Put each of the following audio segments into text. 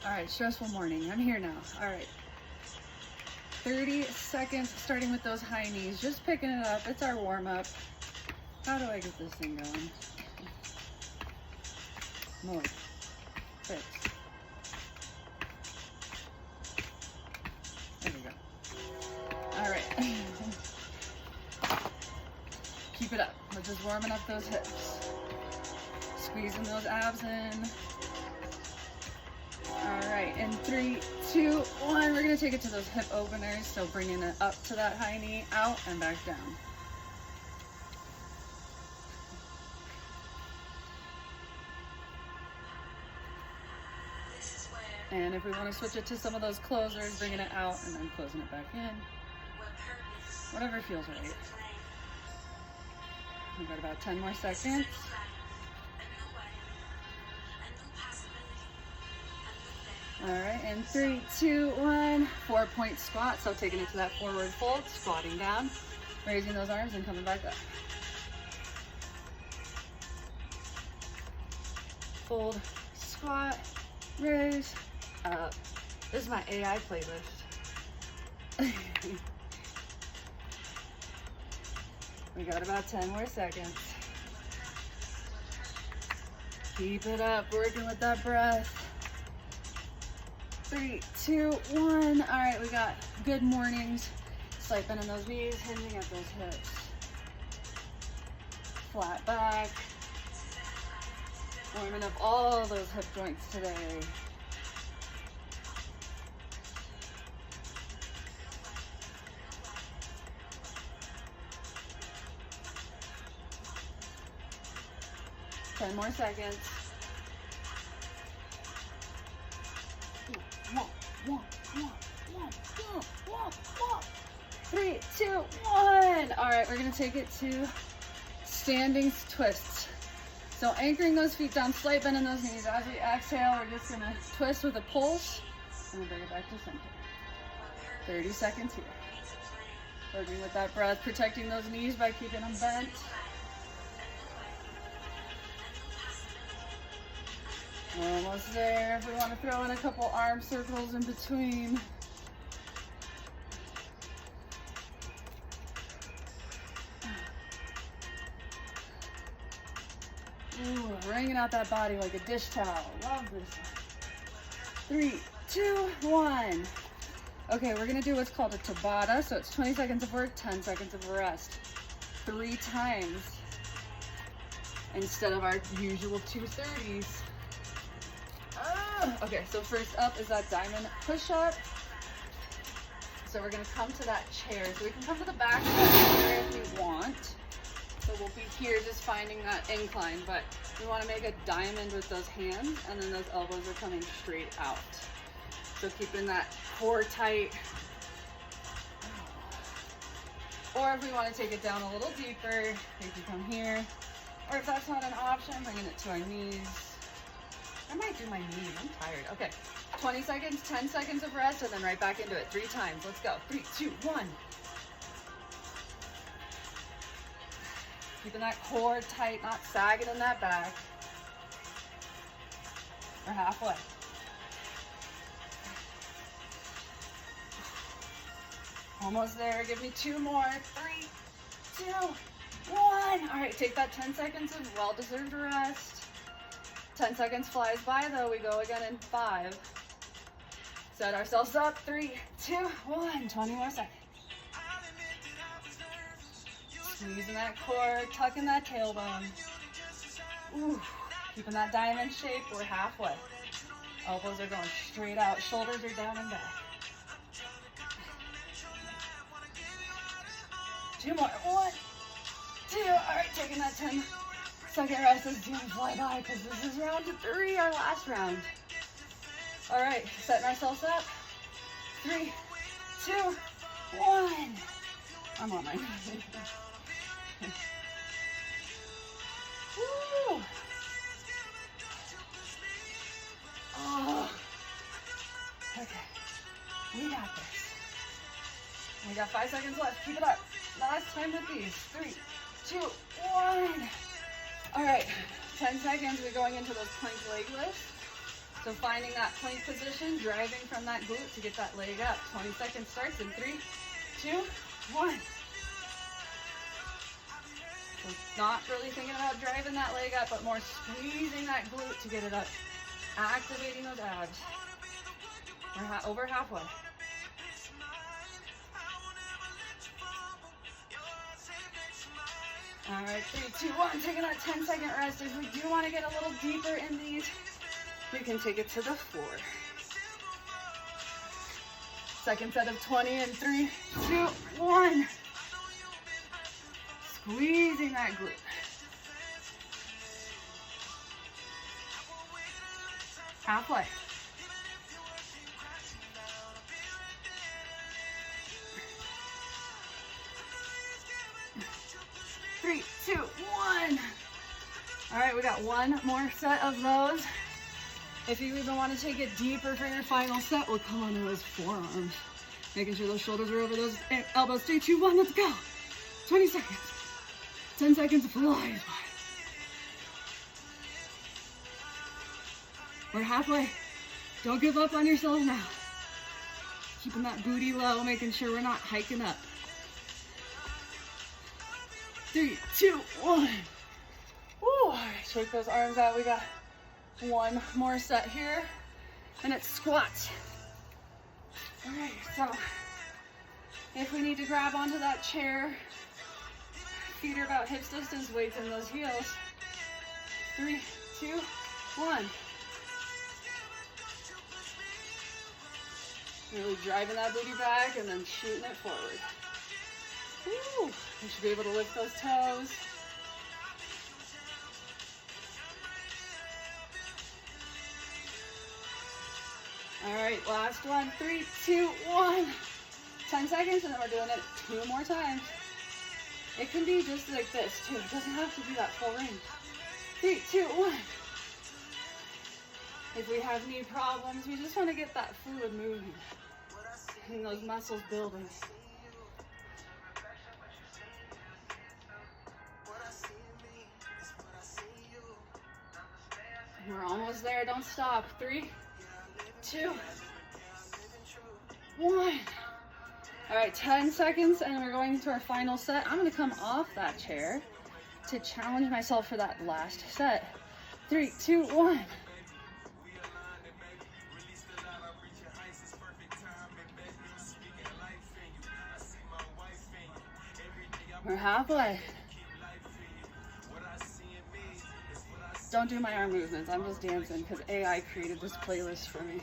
All right, stressful morning. I'm here now. All right. 30 seconds starting with those high knees. Just picking it up. It's our warm up. How do I get this thing going? Mode. Fix. There we go. All right. Keep it up. We're just warming up those hips. Squeezing those abs in. All right, in 3, 2, 1, we're gonna take it to those hip openers. So bringing it up to that high knee, out and back down. And if we want to switch it to some of those closers, bringing it out and then closing it back in. Whatever feels right. We've got about 10 more seconds. All right, and 3, 2, 1, 4-point squat. So taking it to that forward fold, squatting down, raising those arms and coming back up. Fold, squat, raise, up. This is my AI playlist. We got about 10 more seconds. Keep it up, working with that breath. 3, 2, 1. All right, we got good mornings. Slight bend in those knees, hinging at those hips. Flat back. Warming up all those hip joints today. Ten more seconds. One. 3, 2, 1. All right, we're gonna take it to standing twists. So anchoring those feet down, slight bend in those knees. As we exhale, we're just gonna twist with a pulse and then bring it back to center. 30 seconds here. Working with that breath, protecting those knees by keeping them bent. Almost there. If we want to throw in a couple arm circles in between. Ooh, wringing out that body like a dish towel. Love this. 3, 2, 1. Okay, we're gonna do what's called a Tabata. So it's 20 seconds of work, 10 seconds of rest. 3 times instead of our usual 230s. Okay, so first up is that diamond push-up. So we're gonna come to that chair. So we can come to the back of that chair if you want. So we'll be here just finding that incline, but we wanna make a diamond with those hands and then those elbows are coming straight out. So keeping that core tight. Or if we wanna take it down a little deeper, we can come here. Or if that's not an option, bringing it to our knees. I might do my knees, I'm tired. Okay, 20 seconds, 10 seconds of rest, and then right back into it. 3 times, let's go. 3, 2, 1. Keeping that core tight, not sagging in that back. We're halfway. Almost there, give me 2 more. 3, 2, 1. All right, take that 10 seconds of well-deserved rest. 10 seconds flies by though. We go again in 5. Set ourselves up. 3, 2, 1. 20 more seconds. Squeezing that core, tucking that tailbone. Ooh, keeping that diamond shape. We're halfway. Elbows are going straight out. Shoulders are down and back. 2 more. 1, 2. All right, taking that 10-second rest is going to fly by because this is round 3, our last round. All right, setting ourselves up. 3, 2, 1. I'm on my Woo! Oh. Okay, we got this. We got 5 seconds left. Keep it up. Last time with these. 3, 2, 1. All right, 10 seconds. We're going into those plank leg lifts. So finding that plank position, driving from that glute to get that leg up. 20 seconds starts in 3, 2, 1. So not really thinking about driving that leg up, but more squeezing that glute to get it up. Activating those abs. We're over halfway. All right, 3, 2, 1, taking that 10-second rest. If we do want to get a little deeper in these, we can take it to the floor. Second set of 20 in 3, 2, 1. Squeezing that glute. Halfway. Three, 2, 1. All right, we got one more set of those. If you even want to take it deeper for your final set, we'll come onto those forearms. Making sure those shoulders are over those elbows. 3, 2, 1, let's go. 20 seconds. 10 seconds flies by. We're halfway. Don't give up on yourself now. Keeping that booty low, making sure we're not hiking up. 3, 2, 1. Woo! All right, shake those arms out. We got one more set here, and it's squats. All right, so if we need to grab onto that chair, feet are about hips distance, weights in those heels. 3, 2, 1. Really driving that booty back and then shooting it forward. Woo! You should be able to lift those toes. All right, last one. 3, 2, 1. 10 seconds, and then we're doing it 2 more times. It can be just like this, too. It doesn't have to be that full range. 3, 2, 1. If we have knee problems, we just want to get that fluid moving and those muscles building. We're almost there. Don't stop. 3, 2, 1. All right, 10 seconds, and we're going into our final set. I'm going to come off that chair to challenge myself for that last set. 3, 2, 1. We're halfway. Don't do my arm movements. I'm just dancing because AI created this playlist for me.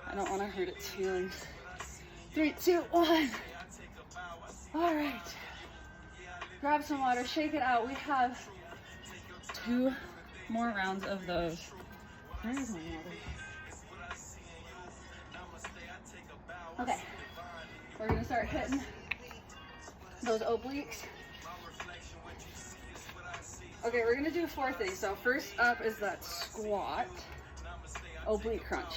I don't want to hurt its feelings. 3, 2, 1. All right. Grab some water, shake it out. We have 2 more rounds of those. Where is my water? Okay. We're going to start hitting those obliques. Okay, we're gonna do 4 things. So first up is that squat, oblique crunch.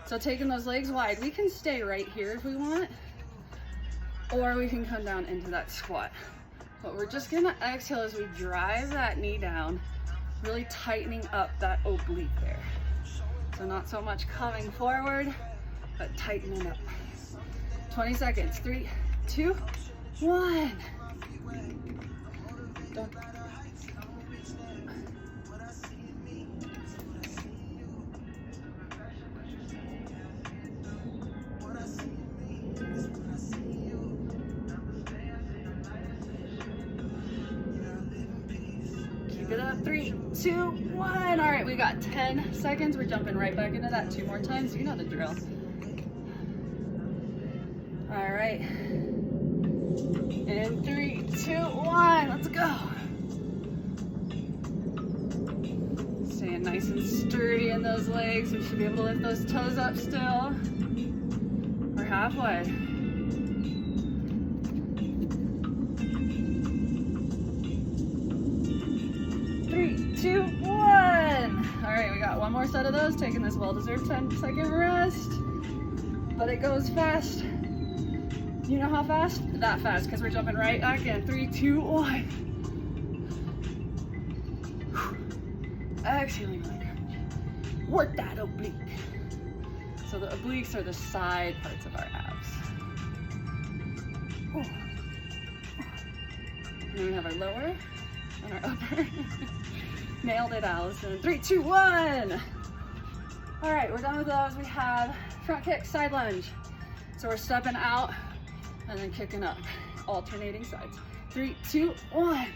So taking those legs wide, we can stay right here if we want, or we can come down into that squat. But we're just gonna exhale as we drive that knee down, really tightening up that oblique there. So not so much coming forward, but tightening up. 20 seconds, 3, 2, 1. Don't. Keep it up. 3, 2, 1. All right, we got 10 seconds. We're jumping right back into that 2 more times. You know the drill. All right. In 3, 2, 1. Let's go. Staying nice and sturdy in those legs. We should be able to lift those toes up still. We're halfway. 3, 2, 1. All right, we got one more set of those. Taking this well-deserved 10-second rest. But it goes fast. You know how fast? That fast, because we're jumping right back in. 3, 2, 1. Exhaling like crunch. Work that oblique. So the obliques are the side parts of our abs. And then we have our lower and our upper. Nailed it, Allison. 3, 2, 1. All right, we're done with those. We have front kick, side lunge. So we're stepping out and then kicking up, alternating sides. 3, 2, 1.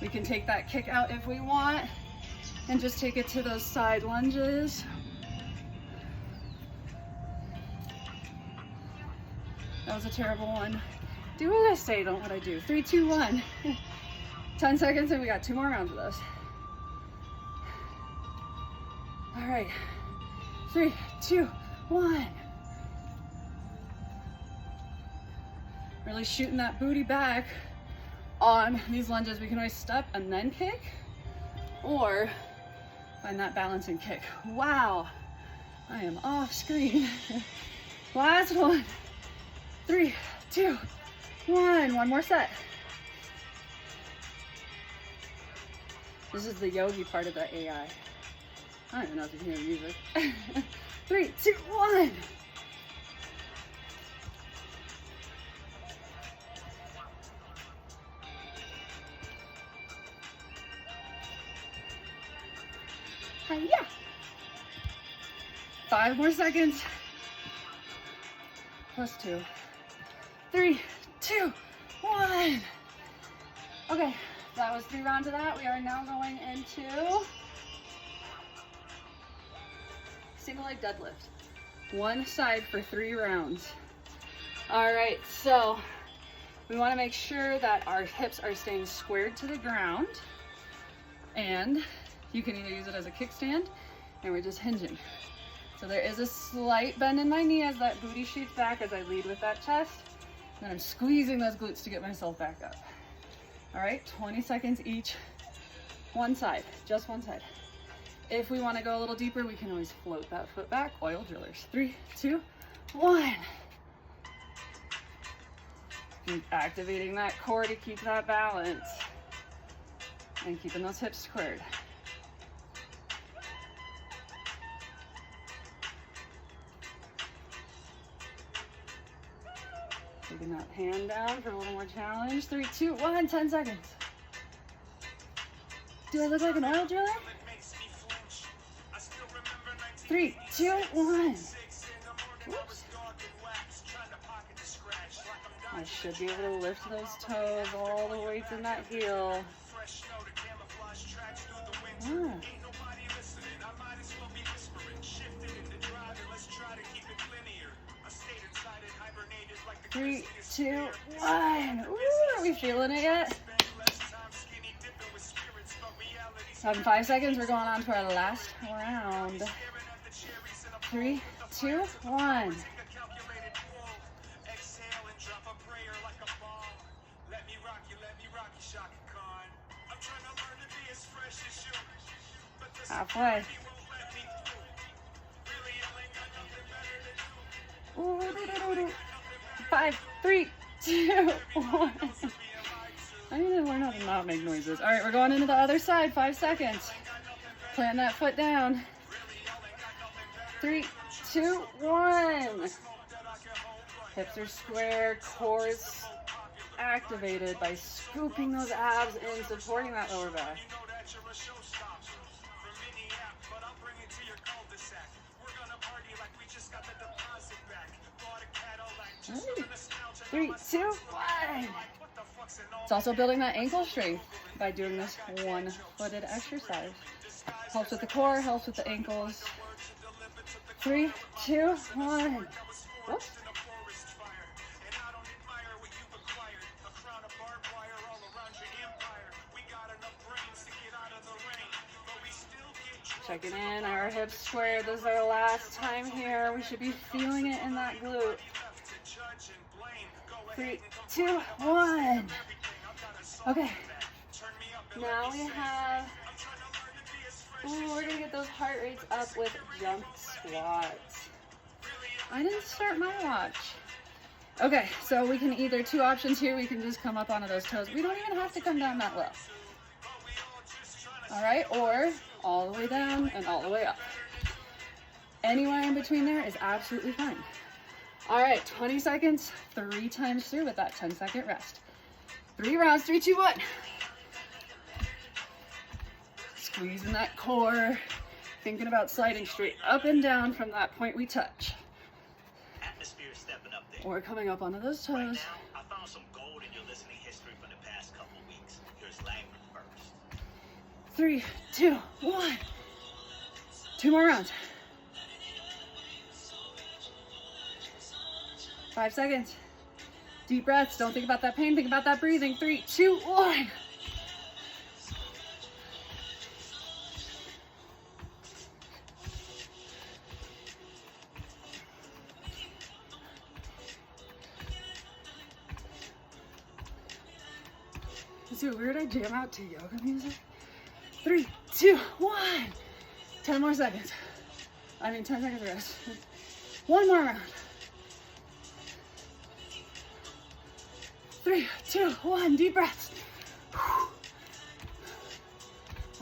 We can take that kick out if we want and just take it to those side lunges. That was a terrible one. Do what I say, don't what I do. 3, 2, 1. 10 seconds and we got 2 more rounds of those. All right, 3, 2, 1. Really shooting that booty back on these lunges. We can always step and then kick, or find that balance and kick. Wow, I am off screen. Last one. 3, 2, 1. One more set. This is the yogi part of the AI. I don't even know if you can hear music. 3, 2, 1. Hiya. 5 more seconds. Plus 2. 3, 2, 1. Okay, that was 3 rounds of that. We are now going into single leg deadlift. One side for 3 rounds. All right, so we want to make sure that our hips are staying squared to the ground, and you can either use it as a kickstand, and we're just hinging. So there is a slight bend in my knee as that booty shoots back as I lead with that chest. And I'm squeezing those glutes to get myself back up. All right, 20 seconds each. One side, just one side. If we want to go a little deeper, we can always float that foot back. Oil drillers. 3, 2, 1. Keep activating that core to keep that balance. And keeping those hips squared. Taking that hand down for a little more challenge. 3, 2, 1, 10 seconds. Do I look like an oil driller? 3, 2, 1. Oops. I should be able to lift those toes, all the weights in that heel. Ah. 3, 2, 1. Ooh, are we feeling it yet? 5 seconds. We're going on to our last round. 3, 2, 1. Halfway. Ooh, 5, 3, 2, 1. I need to learn how to not make noises. All right, we're going into the other side. 5 seconds. Plant that foot down. 3, 2, 1. Hips are square, core is activated by scooping those abs in, supporting that lower back. Right. 3, 2, 1. It's also building that ankle strength by doing this one-footed exercise. Helps with the core, helps with the ankles. 3, 2, 1. Whoops. Checking in, our hips squared. This is our last time here. We should be feeling it in that glute. 3, 2, 1. Okay. Now we have, we're gonna get those heart rates up with jump squats. I didn't start my watch. Okay, so we can either, two options here, we can just come up onto those toes. We don't even have to come down that low. All right, or all the way down and all the way up. Anywhere in between there is absolutely fine. All right, 20 seconds, 3 times through with that 10-second rest. 3 rounds, 3, 2, 1. Squeezing that core, thinking about sliding straight up and down from that point we touch. Atmosphere is stepping up there. Or coming up onto those toes. Right now, I found some gold in your listening history from the past couple weeks. Here's Langford first. 3, 2, 1. 2 more rounds. 5 seconds. Deep breaths. Don't think about that pain. Think about that breathing. 3, 2, 1. Is it weird I jam out to yoga music? 3, 2, 1. 10 more seconds. 10 seconds rest. 1 more round. 3, 2, 1. Deep breaths.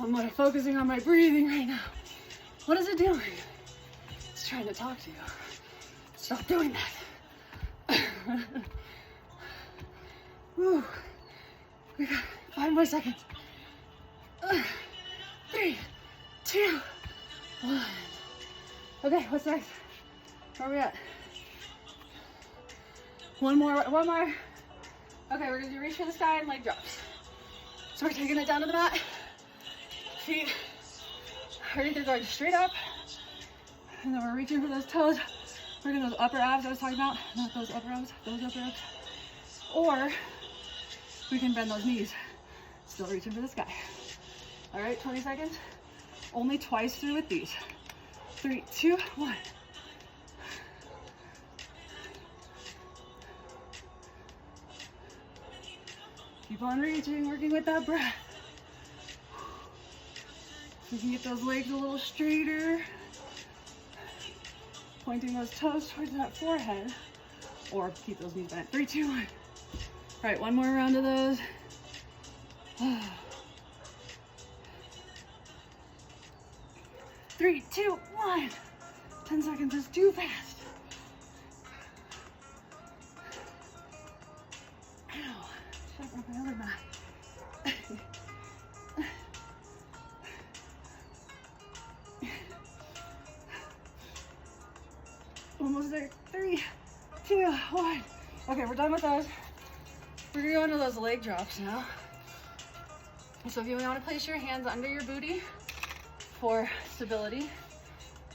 I'm like focusing on my breathing right now. What is it doing? It's trying to talk to you. Stop doing that. Woo. We got 5 more seconds. 3, 2, 1. Okay, what's next? Where are we at? One more. Okay, we're gonna do reach for the sky and leg drops. So we're taking it down to the mat. Feet are either going straight up, and then we're reaching for those toes. We're doing those upper abs I was talking about. Not those upper abs, those upper abs. Or we can bend those knees. Still reaching for the sky. All right, 20 seconds. Only twice through with these. 3, 2, 1. Keep on reaching, working with that breath. So you can get those legs a little straighter. Pointing those toes towards that forehead. Or keep those knees bent. 3, 2, 1. All right, one more round of those. 3, 2, 1. 10 seconds is too fast. Ow. Shut up my other mat. Almost there. 3, 2, 1. Okay, we're done with those. We're gonna go into those leg drops now. So if you want to place your hands under your booty for stability,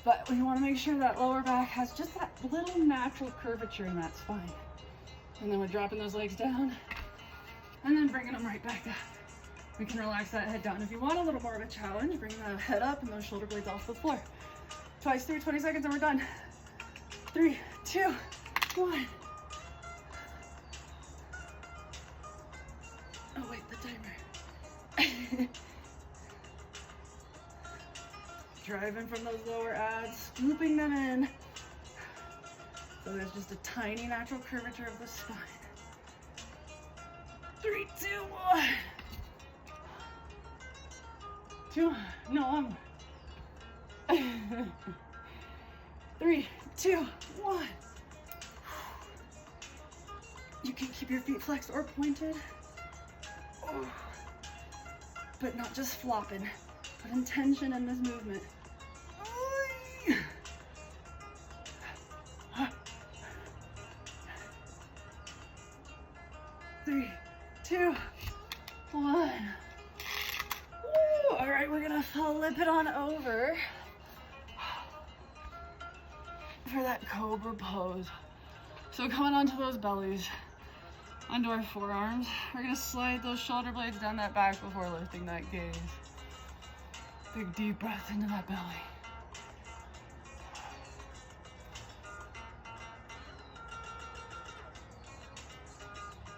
but we want to make sure that lower back has just that little natural curvature in that spine. And then we're dropping those legs down and then bringing them right back up. We can relax that head down. If you want a little more of a challenge, bring the head up and those shoulder blades off the floor. Twice through, 20 seconds, and we're done. 3, 2, 1. Oh wait, the timer. Driving from those lower abs, scooping them in. So there's just a tiny natural curvature of the spine. 3, 2, 1. 2, no, one more. 3, 2, 1. You can keep your feet flexed or pointed. But not just flopping. Put intention in this movement. 3, 2, 1. Woo. All right, we're gonna flip it on over for that cobra pose. So coming onto those bellies, onto our forearms, we're gonna slide those shoulder blades down that back before lifting that gaze. Big deep breath into that belly.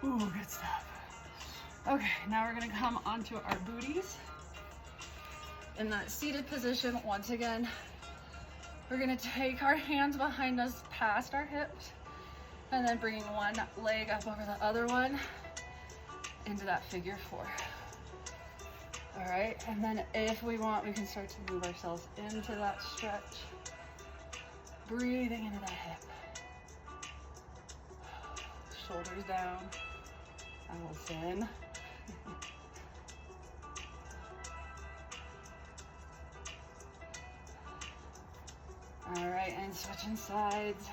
Ooh, good stuff. Okay, now we're gonna come onto our booties. In that seated position, once again, we're gonna take our hands behind us past our hips, And then bringing one leg up over the other one into that figure 4. All right, and then if we want, we can start to move ourselves into that stretch. Breathing into that hip. Shoulders down. Allison. All right, and switching sides.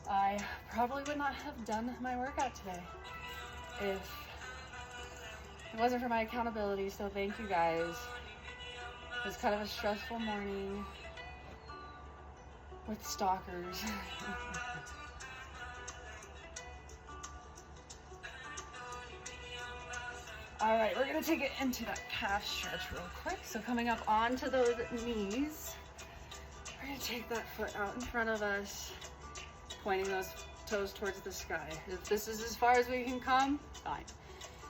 I probably would not have done my workout today if it wasn't for my accountability, so thank you guys. It was kind of a stressful morning with stalkers. All right, we're gonna take it into that calf stretch real quick. So coming up onto those knees, we're gonna take that foot out in front of us, pointing those toes towards the sky. If this is as far as we can come, fine.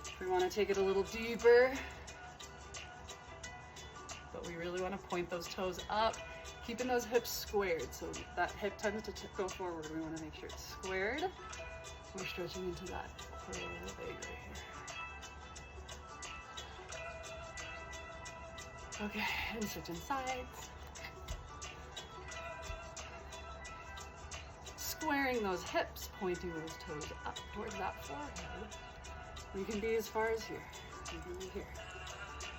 If we wanna take it a little deeper, but we really wanna point those toes up, keeping those hips squared. So that hip tends to go forward. We wanna make sure it's squared. We're stretching into that leg right here. Okay, and switching sides. Squaring those hips, pointing those toes up towards that forehead. We can be as far as here. We can be here.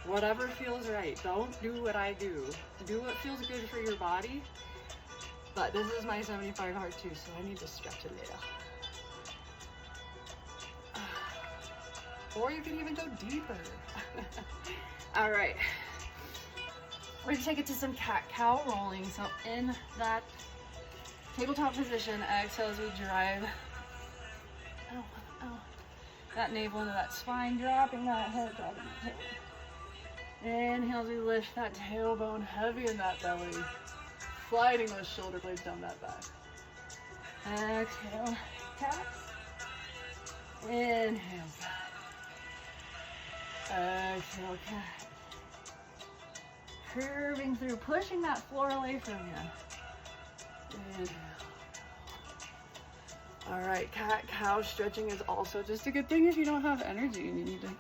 Whatever feels right. Don't do what I do. Do what feels good for your body. But this is my 75 hard too, so I need to stretch a little. Or you can even go deeper. All right. We're gonna take it to some cat-cow rolling. So in that tabletop position, exhale as we drive that navel into that spine, dropping that head, dropping that tail. Inhale as we lift that tailbone heavy in that belly, sliding those shoulder blades down that back. Exhale, taps. Inhale, cat. Exhale, cat. Curving through, pushing that floor away from you. Inhale. All right, cat-cow stretching is also just a good thing if you don't have energy and you need to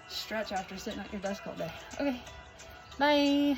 stretch after sitting at your desk all day. Okay, bye.